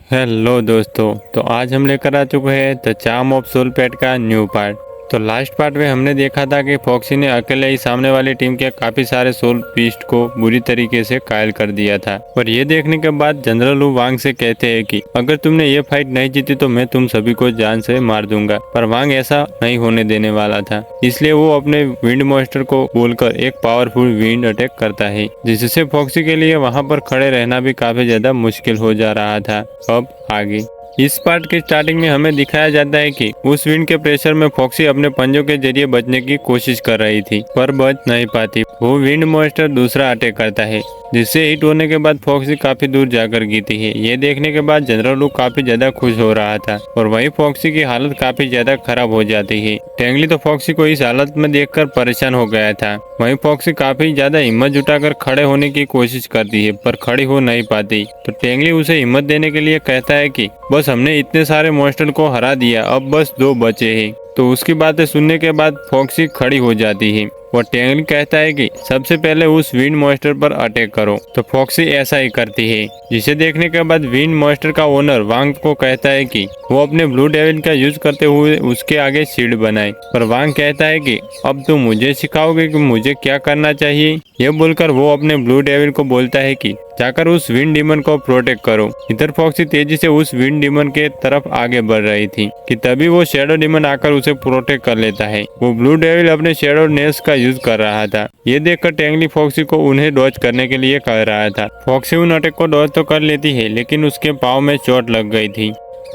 Hello दोस्तों। तो आज हम लेकर आ चुके हैं the charm of soul pat का न्यू पार्ट। तो लास्ट पार्ट में हमने देखा था कि फॉक्सी ने अकेले ही सामने वाली टीम के काफी सारे सोल बीस्ट को बुरी तरीके से घायल कर दिया था। और ये देखने के बाद जनरल लू वांग से कहते हैं कि अगर तुमने ये फाइट नहीं जीती तो मैं तुम सभी को जान से मार दूंगा। पर वांग ऐसा नहीं होने देने वाला था, इसलिए वो अपने विंड मॉन्स्टर को बोलकर एक पावरफुल विंड अटैक करता है, जिससे फॉक्सी के लिए वहां पर खड़े रहना भी काफी ज्यादा मुश्किल हो जा रहा था। अब आगे इस पार्ट के स्टार्टिंग में हमें दिखाया जाता है कि उस विंड के प्रेशर में फॉक्सी अपने पंजों के जरिए बचने की कोशिश कर रही थी, पर बच नहीं पाती। वो विंड मॉन्स्टर दूसरा अटैक करता है, जिससे हिट होने के बाद फॉक्सी काफी दूर जाकर गिरती है। ये देखने के बाद जनरल लू काफी ज्यादा खुश हो रहा था और वहीं फॉक्सी की हालत काफी ज्यादा खराब हो जाती है। टेंगली तो फॉक्सी को इस हालत में देखकर परेशान हो गया था। वहीं फॉक्सी काफी ज्यादा हिम्मत जुटाकर खड़े होने की कोशिश करती है, पर खड़ी हो नहीं पाती। तो टेंगली उसे हिम्मत देने के लिए कहता है कि बस हमने इतने सारे मॉन्स्टर को हरा दिया, अब बस 2 बचे हैं। तो उसकी बातें सुनने के बाद फॉक्सी खड़ी हो जाती है और टेंगली कहता है कि सबसे पहले उस विंड मॉन्स्टर पर अटैक करो। तो फॉक्सी ऐसा ही करती है, जिसे देखने के बाद विंड मॉन्स्टर का ओनर वांग को कहता है कि वो अपने ब्लू डेविल का यूज करते हुए उसके आगे शील्ड बनाए। पर वांग कहता है कि अब तुम मुझे सिखाओगे कि मुझे क्या करना चाहिए। यह बोलकर वो अपने ब्लू डेविल को बोलता है कि जाकर उस विंड डीमन को प्रोटेक्ट करो। इधर फॉक्सी तेजी से उस विंड डीमन के तरफ आगे बढ़ रही थी कि तभी वो शैडो डीमन आकर उसे प्रोटेक्ट कर लेता है। वो ब्लू डेविल अपने शैडो नेल्स का यूज कर रहा था। ये देखकर टेंगली फॉक्सी को उन्हें डॉज करने के लिए कह रहा था। फॉक्सी उन अटैक को डॉज तो कर लेती है, लेकिन उसके पाँव में चोट लग गई थी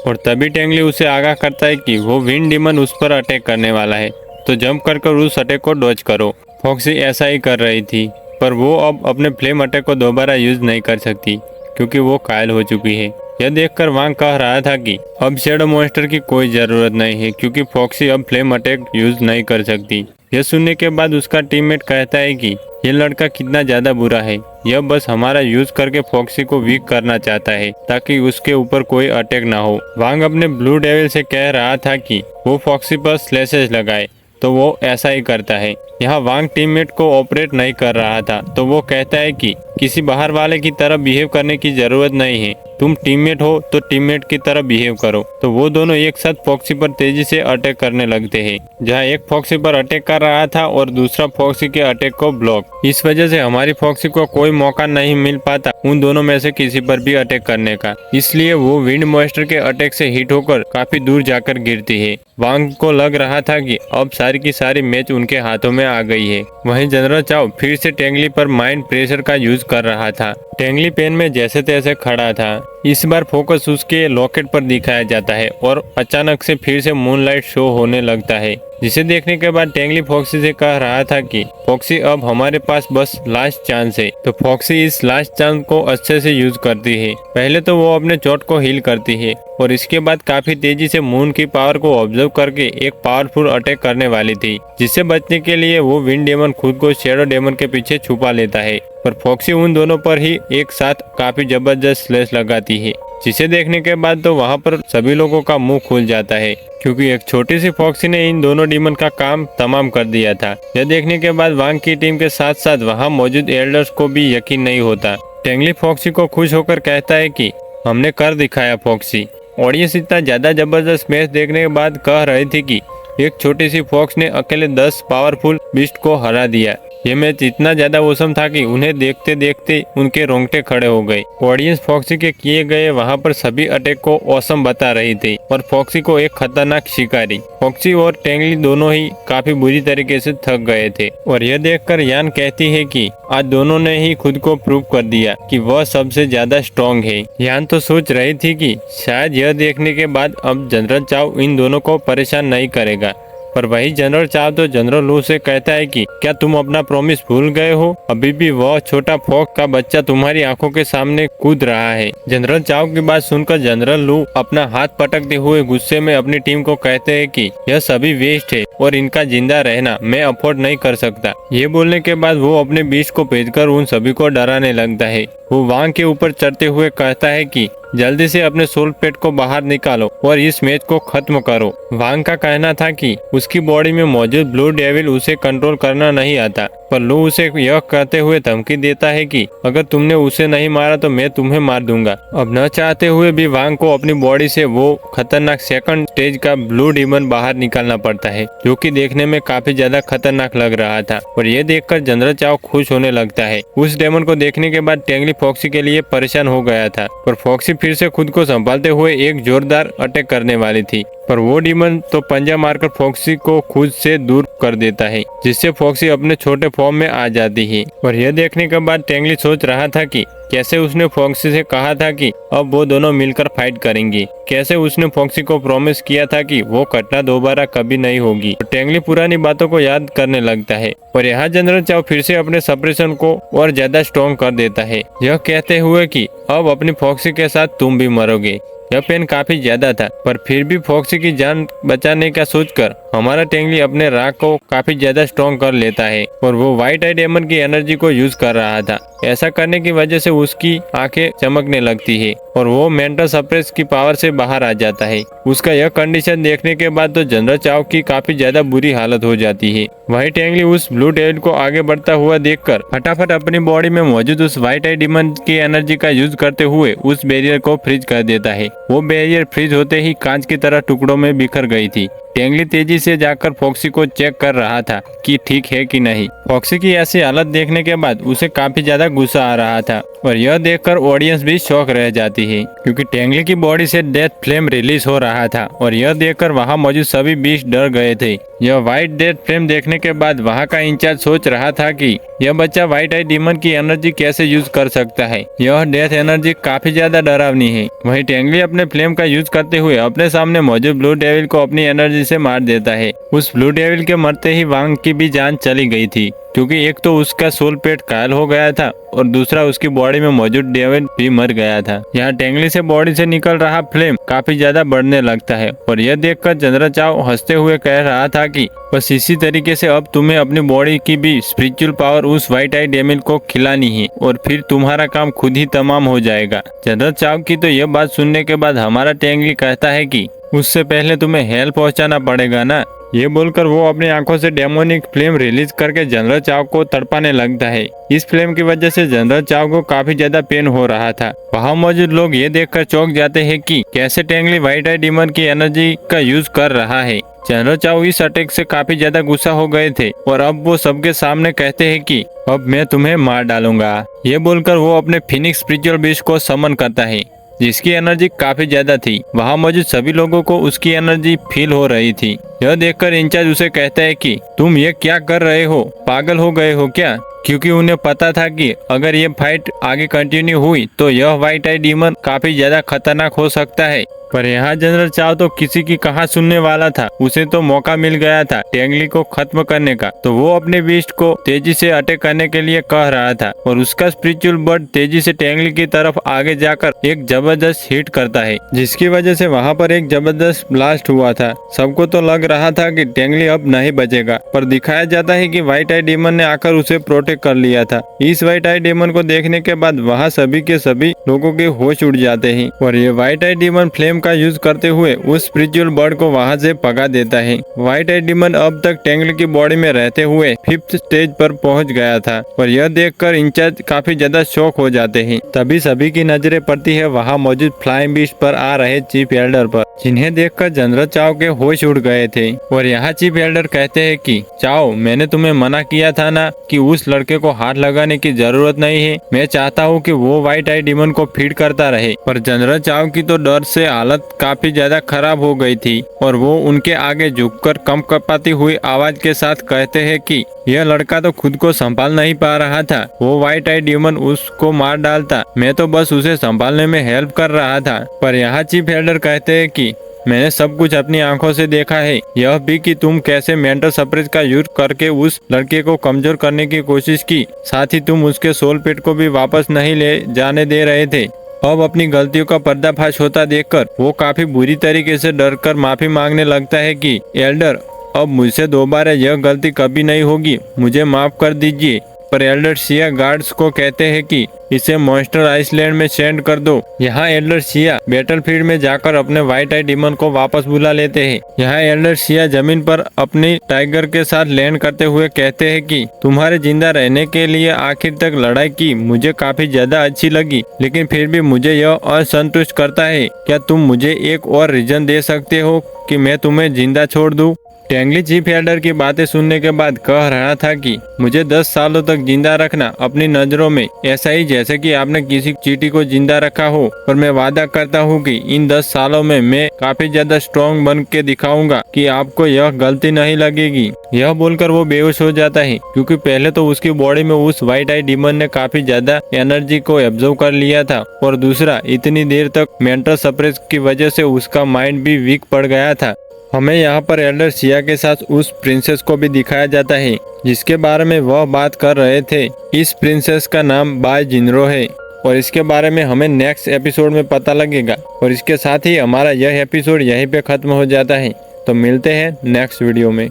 और तभी टेंगली उसे आगाह करता है कि वो विंड डीमन उस पर अटैक करने वाला है, तो जंप कर उस अटैक को डॉज करो। फॉक्सी ऐसा ही कर रही थी, पर वो अब अपने फ्लेम अटैक को दोबारा यूज नहीं कर सकती क्योंकि वो घायल हो चुकी है। यह देखकर वांग कह रहा था कि अब शैडो मॉन्स्टर की कोई जरूरत नहीं है क्योंकि फॉक्सी अब फ्लेम अटैक यूज नहीं कर सकती। यह सुनने के बाद उसका टीममेट कहता है कि यह लड़का कितना ज्यादा बुरा है, यह बस हमारा यूज करके फॉक्सी को वीक करना चाहता है ताकि उसके ऊपर कोई अटैक ना हो। वांग अपने ब्लू डेविल से कह रहा था कि वो फॉक्सी पर स्लैशेस लगाए, तो वो ऐसा ही करता है। यहाँ वांग टीममेट को ऑपरेट नहीं कर रहा था, तो वो कहता है कि किसी बाहर वाले की तरह बिहेव करने की जरूरत नहीं है, तुम टीममेट हो तो टीममेट की तरह बिहेव करो। तो वो दोनों एक साथ फॉक्सी पर तेजी से अटैक करने लगते हैं। जहाँ एक फॉक्सी पर अटैक कर रहा था और दूसरा फॉक्सी के अटैक को ब्लॉक। इस वजह से हमारी फॉक्सी को कोई मौका नहीं मिल पाता उन दोनों में से किसी पर भी अटैक करने का, इसलिए वो विंड मॉन्स्टर के अटैक से हिट होकर काफी दूर जाकर गिरती है। वांग को लग रहा था कि अब सारी की सारी मैच उनके हाथों में आ गई है। वहीं जनरल चाओ फिर से टेंगली पर माइंड प्रेशर का यूज कर रहा था। टेंगली पेन में जैसे तैसे खड़ा था। इस बार फोकस उसके लॉकेट पर दिखाया जाता है और अचानक से फिर से मूनलाइट शो होने लगता है, जिसे देखने के बाद टेंगली फॉक्सी से कह रहा था कि फॉक्सी अब हमारे पास बस लास्ट चांस है। तो फॉक्सी इस लास्ट चांस को अच्छे से यूज करती है। पहले तो वो अपने चोट को हील करती है और इसके बाद काफी तेजी से मून की पावर को ऑब्जर्व करके एक पावरफुल अटैक करने वाली थी, जिससे बचने के लिए वो विंड डेमन खुद को शैडो डेमन के पीछे छुपा लेता है। पर फॉक्सी उन दोनों पर ही एक साथ काफी जबरदस्त स्लैश लगाती है, जिसे देखने के बाद तो वहां पर सभी लोगों का मुंह खुल जाता है क्योंकि एक छोटी सी फॉक्सी ने इन दोनों डीमन का काम तमाम कर दिया था। यह देखने के बाद वांग की टीम के साथ साथ वहां मौजूद एल्डर्स को भी यकीन नहीं होता। टेंगली फॉक्सी को खुश होकर कहता है कि हमने कर दिखाया फॉक्सी। ऑडियंस इतना ज्यादा जबरदस्त मैच देखने के बाद कह रही थी कि एक छोटी सी फॉक्स ने अकेले 10 पावरफुल बीस्ट को हरा दिया। ये मैच इतना ज्यादा औसम था कि उन्हें देखते देखते उनके रोंगटे खड़े हो गए। ऑडियंस फॉक्सी के किए गए वहां पर सभी अटैक को औसम बता रही थी और फॉक्सी को एक खतरनाक शिकारी। फॉक्सी और टेंगली दोनों ही काफी बुरी तरीके से थक गए थे और यह देखकर यान कहती है कि आज दोनों ने ही खुद को प्रूव कर दिया कि वह सबसे ज्यादा स्ट्रॉन्ग है। यान तो सोच रही थी कि शायद यह देखने के बाद अब जनरल चाओ इन दोनों को परेशान नहीं करेगा, पर वही जनरल चाओ तो जनरल लू से कहता है कि क्या तुम अपना प्रॉमिस भूल गए हो? अभी भी वह छोटा फॉक्स का बच्चा तुम्हारी आंखों के सामने कूद रहा है। जनरल चाओ की बात सुनकर जनरल लू अपना हाथ पटकते हुए गुस्से में अपनी टीम को कहते हैं कि यह सभी वेस्ट है और इनका जिंदा रहना मैं अफोर्ड नहीं कर सकता। ये बोलने के बाद वो अपने बीच को भेजकर उन सभी को डराने लगता है। वो वांग के ऊपर चढ़ते हुए कहता है कि जल्दी से अपने सोल पेट को बाहर निकालो और इस मैच को खत्म करो। वांग का कहना था कि उसकी बॉडी में मौजूद ब्लू डेविल उसे कंट्रोल करना नहीं आता, पर लू उसे यह कहते हुए धमकी देता है कि अगर तुमने उसे नहीं मारा तो मैं तुम्हें मार दूंगा। अब न चाहते हुए भी वांग को अपनी बॉडी से वो खतरनाक सेकंड स्टेज का ब्लू डीमन बाहर निकालना पड़ता है, जो कि देखने में काफी ज्यादा खतरनाक लग रहा था। और ये देखकर जनरल चाओ खुश होने लगता है। उस डेमन को देखने के बाद टेंगली फॉक्सी के लिए परेशान हो गया था, पर फॉक्सी फिर से खुद को संभालते हुए एक जोरदार अटैक करने वाली थी, पर वो डीमन तो पंजा मारकर फॉक्सी को खुद से दूर कर देता है, जिससे फॉक्सी अपने छोटे फॉर्म में आ जाती है। और यह देखने के बाद टेंगली सोच रहा था कि कैसे उसने फॉक्सी से कहा था कि अब वो दोनों मिलकर फाइट करेंगे, कैसे उसने फॉक्सी को प्रॉमिस किया था कि वो घटना दोबारा कभी नहीं होगी। तो टेंगली पुरानी बातों को याद करने लगता है और यहाँ जनरल चाओ फिर से अपने सप्रेशन को और ज्यादा स्ट्रॉन्ग कर देता है, यह कहते हुए कि अब अपनी फॉक्सी के साथ तुम भी मरोगे। यह पेन काफी ज्यादा था, पर फिर भी फॉक्सी की जान बचाने का सोचकर हमारा टेंगली अपने राग को काफी ज्यादा स्ट्रॉन्ग कर लेता है और वो व्हाइट आई डेमन की एनर्जी को यूज कर रहा था। ऐसा करने की वजह से उसकी आंखें चमकने लगती है और वो मेंटल सप्रेस की पावर से बाहर आ जाता है। उसका यह कंडीशन देखने के बाद तो जनरल चाओ की काफी ज्यादा बुरी हालत हो जाती है। वही टेंगली उस ब्लू डेविल को आगे बढ़ता हुआ देखकर फटाफट अपनी बॉडी में मौजूद उस व्हाइट आई डीमन की एनर्जी का यूज करते हुए उस बैरियर को फ्रीज कर देता है। वो बैरियर फ्रीज होते ही कांच की तरह टुकड़ों में बिखर गई थी। टेंगली तेजी से जाकर फॉक्सी को चेक कर रहा था कि ठीक है कि नहीं। फॉक्सी की ऐसी हालत देखने के बाद उसे काफी ज्यादा गुस्सा आ रहा था और यह देखकर ऑडियंस भी शॉक रह जाती है, क्योंकि टेंगली की बॉडी से डेथ फ्लेम रिलीज हो रहा था और यह देखकर वहां मौजूद सभी बीस्ट डर गए थे। यह व्हाइट डेथ फ्लेम देखने के बाद वहां का इंचार्ज सोच रहा था कि यह बच्चा व्हाइट आई डीमन की एनर्जी कैसे यूज कर सकता है। यह डेथ एनर्जी काफी ज्यादा डरावनी है। वहीं टेंगली अपने फ्लेम का यूज करते हुए अपने सामने मौजूद ब्लू डेविल को अपनी एनर्जी से मार देता है। उस ब्लू डेविल के मरते ही वांग की भी जान चली गई थी, क्योंकि एक तो उसका सोल पेट घायल हो गया था और दूसरा उसकी बॉडी में मौजूद डेविल भी मर गया था। यहाँ टेंगली से बॉडी से निकल रहा फ्लेम काफी ज्यादा बढ़ने लगता है और यह देखकर जनरल चाओ हंसते हुए कह रहा था कि बस इसी तरीके से अब तुम्हें अपनी बॉडी की भी स्पिरिचुअल पावर उस व्हाइट आई डेविल को खिलानी है और फिर तुम्हारा काम खुद ही तमाम हो जाएगा। जनरल चाओ की तो यह बात सुनने के बाद हमारा टेंगली कहता है कि उससे पहले तुम्हें हेल्प पहुंचाना पड़ेगा ना। ये बोलकर वो अपनी आंखों से डेमोनिक फ्लेम रिलीज करके जनरल चाओ को तड़पाने लगता है। इस फ्लेम की वजह से जनरल चाओ को काफी ज्यादा पेन हो रहा था। वहाँ मौजूद लोग ये देखकर चौंक जाते हैं कि कैसे टेंगली व्हाइट आई डीमन की एनर्जी का यूज कर रहा है। जनरल चाओ इस अटैक से काफी ज्यादा गुस्सा हो गए थे और अब वो सबके सामने कहते हैं कि अब मैं तुम्हें मार डालूंगा। ये बोलकर वो अपने फिनिक्स स्पिरिचुअल बीस्ट को समन करता है, जिसकी एनर्जी काफी ज्यादा थी। वहाँ मौजूद सभी लोगों को उसकी एनर्जी फील हो रही थी। यह देखकर इंचार्ज उसे कहता है कि तुम ये क्या कर रहे हो, पागल हो गए हो क्या? क्योंकि उन्हें पता था कि अगर ये फाइट आगे कंटिन्यू हुई तो यह व्हाइट आई डीमन काफी ज्यादा खतरनाक हो सकता है। पर यहाँ जनरल चाओ तो किसी की कहाँ सुनने वाला था। उसे तो मौका मिल गया था टेंगली को खत्म करने का, तो वो अपने बीस्ट को तेजी से अटैक करने के लिए कह रहा था और उसका स्पिरिचुअल बर्ड तेजी से टेंगली की तरफ आगे जाकर एक जबरदस्त हिट करता है, जिसकी वजह से वहाँ पर एक जबरदस्त ब्लास्ट हुआ था। सबको तो लग रहा था कि टेंगली अब नहीं बचेगा, पर दिखाया जाता है कि व्हाइट आई डीमन ने आकर उसे प्रोटेक्ट कर लिया था। इस व्हाइट आई डीमन को देखने के बाद वहाँ सभी के सभी लोगों के होश उड़ जाते हैं और ये व्हाइट आई डीमन फ्लेम का यूज करते हुए उस स्पिरिचुअल बर्ड को वहां से भगा देता है। व्हाइट आई डीमन अब तक टेंगली की बॉडी में रहते हुए 5th स्टेज पर पहुंच गया था और यह देखकर इंचार्ज काफी ज्यादा शॉक हो जाते हैं। तभी सभी की नजरें पड़ती है वहां मौजूद फ्लाइंग बीस्ट पर आ रहे चीफ एल्डर पर, जिन्हें देखकर जनरल चाओ के होश उड़ गए थे। और यहाँ चीफ एल्डर कहते हैं कि चाओ, मैंने तुम्हें मना किया था ना कि उस लड़के को हाथ लगाने की जरूरत नहीं है। मैं चाहता हूँ कि वो व्हाइट आई डीमन को फीड करता रहे। पर जनरल चाओ की तो डर से हालत काफी ज्यादा खराब हो गई थी और वो उनके आगे झुककर कंपकपाती हुई आवाज के साथ कहते हैं कि यह लड़का तो खुद को संभाल नहीं पा रहा था। वो व्हाइट आई डीमन उसको मार डालता, मैं तो बस उसे संभालने में हेल्प कर रहा था। पर यहाँ चीफ एल्डर कहते हैं कि मैंने सब कुछ अपनी आंखों से देखा है, यह भी कि तुम कैसे मेंटल सप्रेस का यूज करके उस लड़के को कमजोर करने की कोशिश की, साथ ही तुम उसके सोल पेट को भी वापस नहीं ले जाने दे रहे थे। अब अपनी गलतियों का पर्दाफाश होता देखकर वो काफी बुरी तरीके से डरकर माफी मांगने लगता है कि एल्डर, अब मुझसे दोबारा यह गलती कभी नहीं होगी, मुझे माफ कर दीजिए। पर एल्डर शिया गार्ड्स को कहते हैं कि इसे मॉन्स्टर आइसलैंड में सेंड कर दो। यहाँ एल्डर शिया बैटलफील्ड में जाकर अपने व्हाइट आई डीमन को वापस बुला लेते हैं। यहाँ एल्डर शिया जमीन पर अपनी टाइगर के साथ लैंड करते हुए कहते हैं कि तुम्हारे जिंदा रहने के लिए आखिर तक लड़ाई की मुझे काफी ज्यादा अच्छी लगी, लेकिन फिर भी मुझे यह असंतुष्ट करता है। क्या तुम मुझे एक और रीजन दे सकते हो कि मैं तुम्हें जिंदा छोड़ दूं? टेंगली चीफ एल्डर की बातें सुनने के बाद कह रहा था कि मुझे 10 सालों तक जिंदा रखना अपनी नजरों में ऐसा ही जैसे कि आपने किसी चींटी को जिंदा रखा हो, पर मैं वादा करता हूँ कि इन 10 सालों में मैं काफी ज्यादा स्ट्रॉन्ग बन के दिखाऊंगा कि आपको यह गलती नहीं लगेगी। यह बोलकर वो बेहोश हो जाता है, क्योंकि पहले तो उसकी बॉडी में उस व्हाइट आई डीमन ने काफी ज्यादा एनर्जी को एब्जॉर्ब कर लिया था, और दूसरा इतनी देर तक मेंटल सप्रेस की वजह से उसका माइंड भी वीक पड़ गया था। हमें यहाँ पर एल्डर शिया के साथ उस प्रिंसेस को भी दिखाया जाता है जिसके बारे में वह बात कर रहे थे। इस प्रिंसेस का नाम बाय जिनरो है, और इसके बारे में हमें नेक्स्ट एपिसोड में पता लगेगा। और इसके साथ ही हमारा यह एपिसोड यहीं पे खत्म हो जाता है। तो मिलते हैं नेक्स्ट वीडियो में।